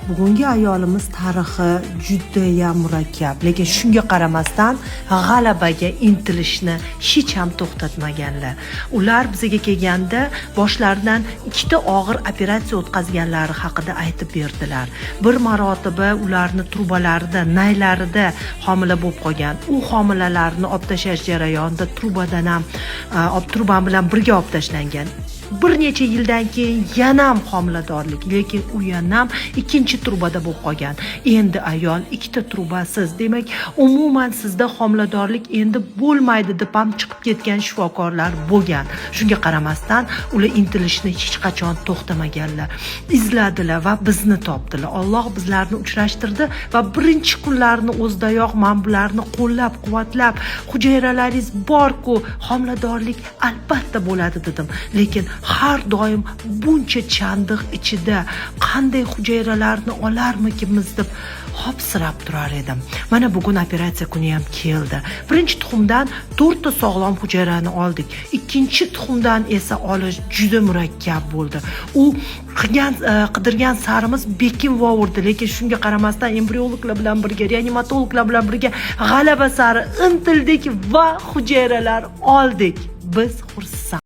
bugungi ayolimiz tarixi juda murakkab, lekin shunga qaramasdan g'alabaga intilishni hech ham to'xtatmaganlar. Ular bizga kelganda boshlaridan ikkita og'ir operatsiya o'tkazganlari haqida aytib berdilar. Bir marotaba ularni trubalarida, naylarida homila bo'lib qolgan. U homilalarni olib tashlash jarayonida truban bilan birga olib tashlangan. Bir necha yildan keyin yana ham homiladorlik, lekin u yana ham ikkinchi trubada bo'lib qolgan. Endi ayol ikkita trubasiz, demak, umuman sizda homiladorlik endi bo'lmaydi deb ham chiqib ketgan shifokorlar bo'lgan. Shunga qaramasdan ular intilishni hech qachon to'xtamaganlar. Izladilar va bizni topdilar. Alloh bizlarni uchrashtirdi va birinchi kunlarni o'zidayoq men bularni qo'llab-quvvatlab, hujayralaringiz bor-ku, homiladorlik albatta bo'ladi dedim. Lekin har doim buncha chandiq ichida qanday hujayralarni olarmikimiz deb hopsirab turar edim. Mana bugun operatsiya kuni ham keldi. Birinchi tuxumdan 4 ta sog'lom hujayrani oldik. Ikkinchi tuxumdan esa olish juda murakkab bo'ldi. U qidirgan sarimiz bekin vovurdi, lekin shunga qaramasdan embriologlar bilan birga, reanimatologlar bilan birga g'alaba sari intildik va hujayralar oldik. Biz xursand.